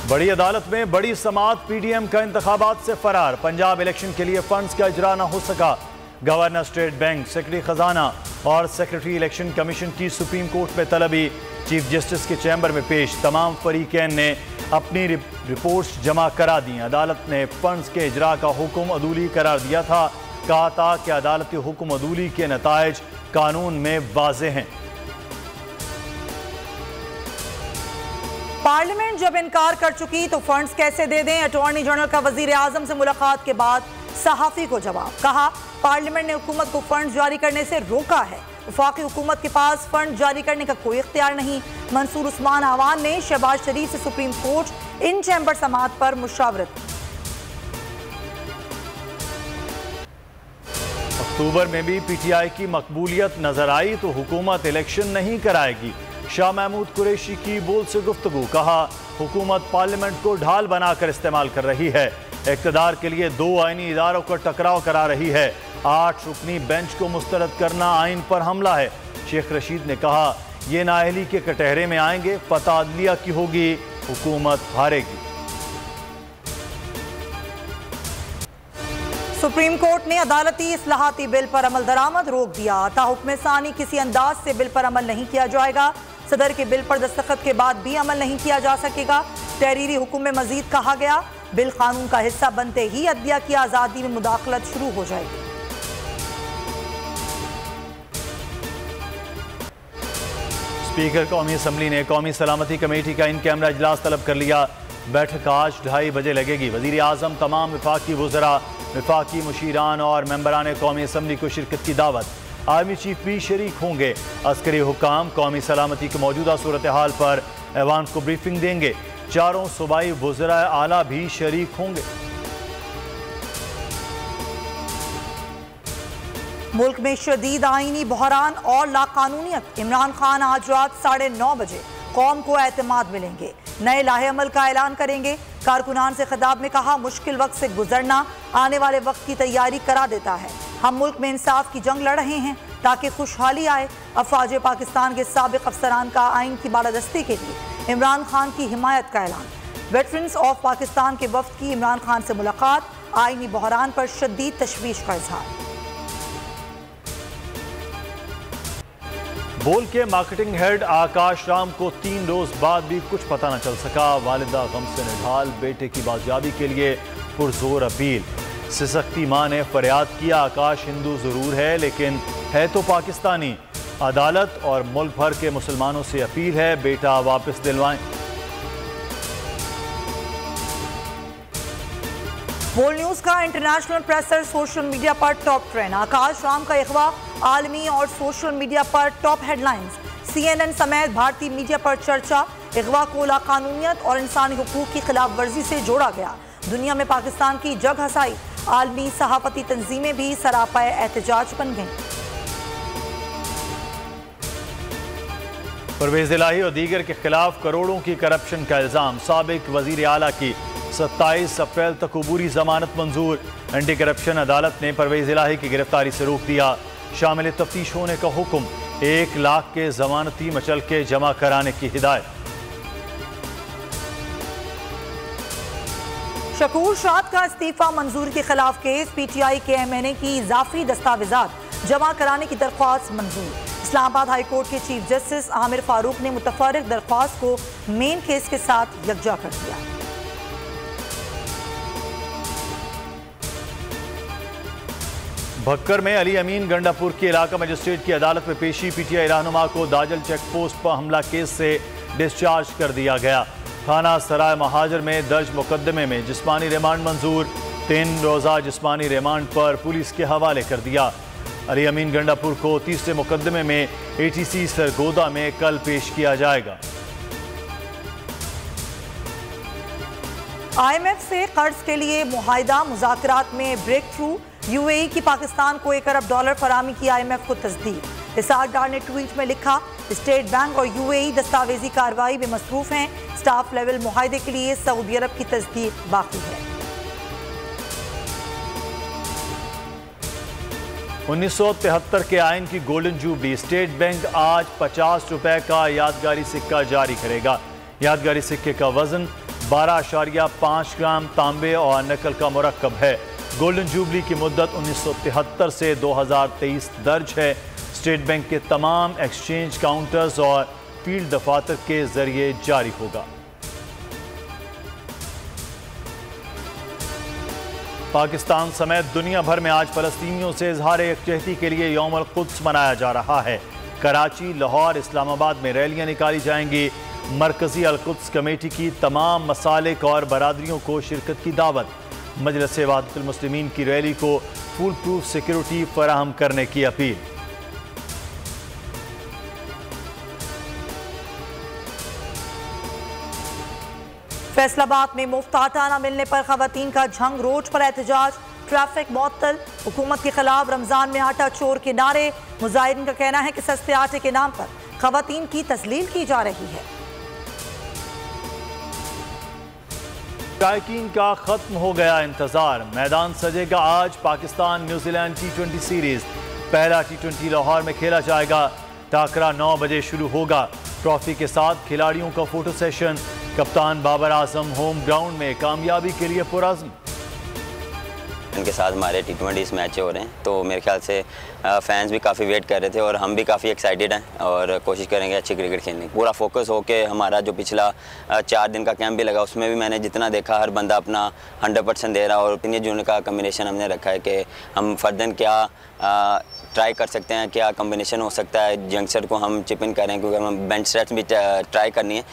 बड़ी अदालत में बड़ी समात पीडीएम का इंतखाबात से फरार। पंजाब इलेक्शन के लिए फंड्स का इजरा न हो सका। गवर्नर स्टेट बैंक, सेक्रेटरी खजाना और सेक्रेटरी इलेक्शन कमीशन की सुप्रीम कोर्ट में तलबी चीफ जस्टिस के चैम्बर में पेश। तमाम फरीकैन ने अपनी रिपोर्ट्स जमा करा दी। अदालत ने फंड्स के इजरा का हुक्म अदूली करार दिया था। कहा था कि अदालती हुक्म अदूली के नताइज कानून में वाज़ेह हैं। पार्लियामेंट जब इनकार कर चुकी तो फंड्स कैसे दे दें? अटॉर्नी जनरल का वजीर आजम से मुलाकात के बाद सहाफी को जवाब। कहा, पार्लियामेंट ने हुकूमत को फंड जारी करने से रोका है। वफाकी हुकूमत के पास फंड जारी करने का कोई इख्तियार नहीं। मंसूर उस्मान आवान ने शहबाज शरीफ से सुप्रीम कोर्ट इन चैम्बर समात पर मुशावरत की। अक्टूबर में भी पीटीआई की मकबूलियत नजर आई तो हुकूमत इलेक्शन नहीं कराएगी। शाह महमूद कुरैशी की बोल से गुफ्तगू। कहा, हुकूमत पार्लियामेंट को ढाल बनाकर इस्तेमाल कर रही है। इक़्तिदार के लिए दो आईनी इदारों का टकराव करा रही है। 8 रुकनी बेंच को मुस्तरद करना आइन पर हमला है। शेख रशीद ने कहा, ये नाअहली के कटहरे में आएंगे, फतह अदलिया की होगी, हुकूमत हारेगी। सुप्रीम कोर्ट ने अदालती इस्लाहाती बिल पर अमल दरामद रोक दिया। ता हुक्म सानी किसी अंदाज से बिल पर अमल नहीं किया जाएगा। सदर के बिल पर दस्तखत के बाद भी अमल नहीं किया जा सकेगा। तहरीरी हुक्म में मजीद कहा गया, बिल कानून का हिस्सा बनते ही अदलिया की आज़ादी में मुदाखलत शुरू हो जाएगी। स्पीकर कौमी असम्बली ने कौमी सलामती कमेटी का इन कैमरा इजलास तलब कर लिया। बैठक आज 2:30 बजे लगेगी। वजीर आजम तमाम विफाकी वज़रा, विफाकी मुशीरान और मेंबरान कौमी असम्बली को शिरकत की दावत। आर्मी चीफ भी शरीक होंगे। अस्करी हुकाम कौमी सलामती की मौजूदा सूरत हाल पर ऐवान को ब्रीफिंग देंगे। चारों सूबाई वज़रा आला भी शरीक होंगे। मुल्क में शदीद आईनी बहरान और लाकानूनियत। इमरान खान आज रात 9:30 बजे कौम को एतमाद मिलेंगे। नए लाहे अमल का ऐलान करेंगे। कारकुनान से खिताब में कहा, मुश्किल वक्त से गुजरना आने वाले वक्त की तैयारी करा देता है। हम मुल्क में इंसाफ की जंग लड़ रहे हैं ताकि खुशहाली आए। अफवाज पाकिस्तान के साबिक अफसरान का आइन की बालादस्ती के लिए इमरान खान की हिमायत का ऐलान। वेटरन्स ऑफ पाकिस्तान के वफ्द की इमरान खान से मुलाकात। आइनी बहरान पर शदीद तशवीश का इजहार। बोल के मार्केटिंग हेड आकाश राम को 3 रोज बाद भी कुछ पता न चल सका। वालिदा गम से निढाल, बेटे की बाजियाबी के लिए पुरजोर अपील। सिसकती मां ने फरियाद किया, आकाश हिंदू जरूर है लेकिन है तो पाकिस्तानी। अदालत और मुल्क भर के मुसलमानों से अपील है, बेटा वापस दिलवाएं। बोल न्यूज का इंटरनेशनल प्रेसर सोशल मीडिया पर टॉप ट्रेंड। आकाश राम का इख्वा आलमी और सोशल मीडिया पर टॉप हेडलाइंस। CNN समेत भारतीय मीडिया पर चर्चा। इख्वा को लाकानूनियत और इंसानी हुकूक की खिलाफ वर्जी से जोड़ा गया। दुनिया में पाकिस्तान की जग हसाई। आलमी सहाफती तंजीमें भी सरापाए एहतजाज बन गईं। परवेज इलाही और दीगर के खिलाफ करोड़ों की करप्शन का इल्जाम। साबिक वजीर आला की 27 अप्रैल तक अबूरी जमानत मंजूर। एंटी करप्शन अदालत ने परवेज इलाही की गिरफ्तारी से रोक दिया। शामिल तफ्तीश होने का हुक्म। 1 लाख के जमानती मचल के जमा कराने की हिदायत। शकूर शाद का इस्तीफा मंजूर के खिलाफ केस। PTI के MNA की इजाफी दस्तावेजात जमा कराने की दरख्वास्त मंजूर। इस्लामाबाद हाई कोर्ट के चीफ जस्टिस आमिर फारूक ने मुतफर्रिक दरख्वास्त को मेन केस के साथ यकजा कर दिया। भक्कर में अली अमीन गंडापुर के इलाका मजिस्ट्रेट की अदालत में पेशी। PTI रहनुमा को दाजल चेक पोस्ट पर हमला केस से डिस्चार्ज कर दिया गया। थाना सराय महाजर में दर्ज मुकदमे में जिस्मानी रिमांड मंजूर। 3 रोज़ा जिस्मानी रिमांड पर पुलिस के हवाले कर दिया। अली अमीन गंडापुर को तीसरे मुकदमे में ATC सरगोदा में कल पेश किया जाएगा। IMF से कर्ज के लिए मुआहिदा। मुज़ाकरात में ब्रेक थ्रू। UAE की पाकिस्तान को $1 अरब फराहमी की IMF को तस्दीक। इसाक डार ने ट्वीट में लिखा, स्टेट बैंक और UAE दस्तावेजी कार्रवाई में मसरूफ हैं। स्टाफ लेवल मुआहिदे के लिए सऊदी अरब की तस्दीक बाकी है। 1973 के आइन की गोल्डन जुबली। स्टेट बैंक आज 50 रुपए का यादगारी सिक्का जारी करेगा। यादगारी सिक्के का वजन 12.5 ग्राम तांबे और निकल का मुरक्कब है। गोल्डन जुबली की मुद्दत 1973 से 2023 दर्ज है। स्टेट बैंक के तमाम एक्सचेंज काउंटर्स और फील्ड दफातर के जरिए जारी होगा। पाकिस्तान समेत दुनिया भर में आज फलस्तीनियों से इजहार यकजहती के लिए यौम अल कुद्स मनाया जा रहा है। कराची, लाहौर, इस्लामाबाद में रैलियां निकाली जाएंगी। मरकजी अल कुद्स कमेटी की तमाम मसालिक और बरादरियों को शिरकत की दावत। मजलिस वहदतुल मुस्लिमीन की रैली को फुल प्रूफ सिक्योरिटी फराहम करने की अपील। फैसलाबाद में मुफ्त आटा न मिलने पर खवातीन का झंग, रोड पर एहतजाज, ट्रैफिक मुअत्तल। हुकूमत के खिलाफ रमजान में आटा चोर के नारे। मुजाहिरीन का कहना है कि सस्ते आटे के नाम पर खवातीन की तस्लील की जा रही है। शायकीन का खत्म हो गया इंतजार, मैदान सजेगा आज पाकिस्तान न्यूजीलैंड T20 सीरीज। पहला T20 लाहौर में खेला जाएगा। टाकरा 9 बजे शुरू होगा। ट्रॉफी के साथ खिलाड़ियों का फोटो सेशन। कप्तान बाबर आजम होम ग्राउंड में कामयाबी के लिए पुरअज़्म। इनके साथ हमारे T20 मैच हो रहे हैं, तो मेरे ख्याल से फैंस भी काफ़ी वेट कर रहे थे और हम भी काफ़ी एक्साइटेड हैं और कोशिश करेंगे अच्छी क्रिकेट खेलने की। पूरा फोकस हो के हमारा जो पिछला 4 दिन का कैंप भी लगा, उसमें भी मैंने जितना देखा हर बंदा अपना 100% दे रहा। और इतने जून का कम्बिनेशन हमने रखा है कि हम फर्दन क्या ट्राई कर सकते हैं, क्या कम्बिनेशन हो सकता है, यंगस्टर को हम चिप इन करें क्योंकि हम बेंच स्ट्रेच भी ट्राई करनी है।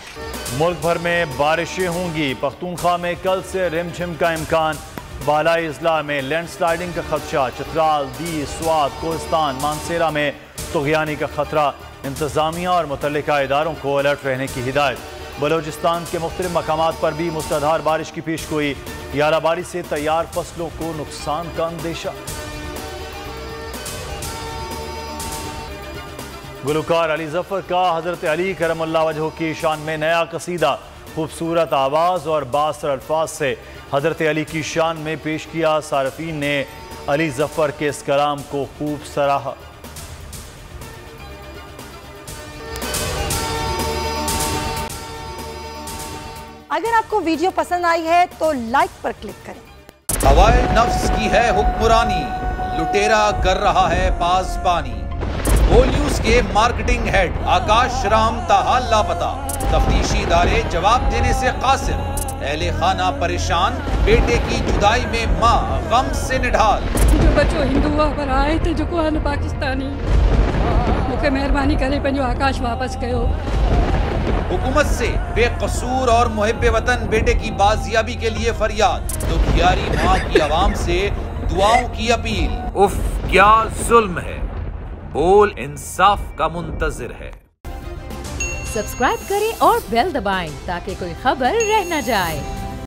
मुल्क भर में बारिशें होंगी। पख्तूनख्वा में कल से रिमझिम का इम्कान। बालाई अजला में लैंडस्लाइडिंग का खदशा। चित्राल, दी, स्वात, कोहिस्तान, मानसेरा में तुग़यानी का खतरा। इंतजामिया और मुतल्लिका इदारों को अलर्ट रहने की हिदायत। बलोचिस्तान के मुख्तलिफ मकामात पर भी मुसलाधार बारिश की पेशगोई। याराबारी से तैयार फसलों को नुकसान का अंदेशा। गुलकार अली जफर का हजरत अली करमुल्लाह वजह की शान में नया कसीदा। खूबसूरत आवाज़ और बासर अल्फाज से हजरत अली की शान में पेश किया। सारफीन ने अली जफर के इस कलाम को खूब सराहा। अगर आपको वीडियो पसंद आई है तो लाइक पर क्लिक करें। हवाए नफ्स की है हुक्मरानी, लुटेरा कर रहा है पासबानी। बोल न्यूज के मार्केटिंग हेड आकाश राम ताहा लापता। तफ्तीशी इदारे जवाब देने से कासिर। अहले खाना परेशान, बेटे की जुदाई में माँ गम से निढाल। जो बच्चों हिंदू पर आए थे जो को पाकिस्तानी, मुझे मेहरबानी करे पंहिंजो आकाश वापस कयो। हुकूमत से बेकसूर और मुहिब्बे वतन बेटे की बाजियाबी के लिए फरियाद। तो दुखियारी माँ की आवाम से दुआओं की अपील। उफ क्या जुल्म है, बोल इंसाफ का मुंतजिर है। सब्सक्राइब करें और बेल दबाएं ताकि कोई खबर रह न जाए।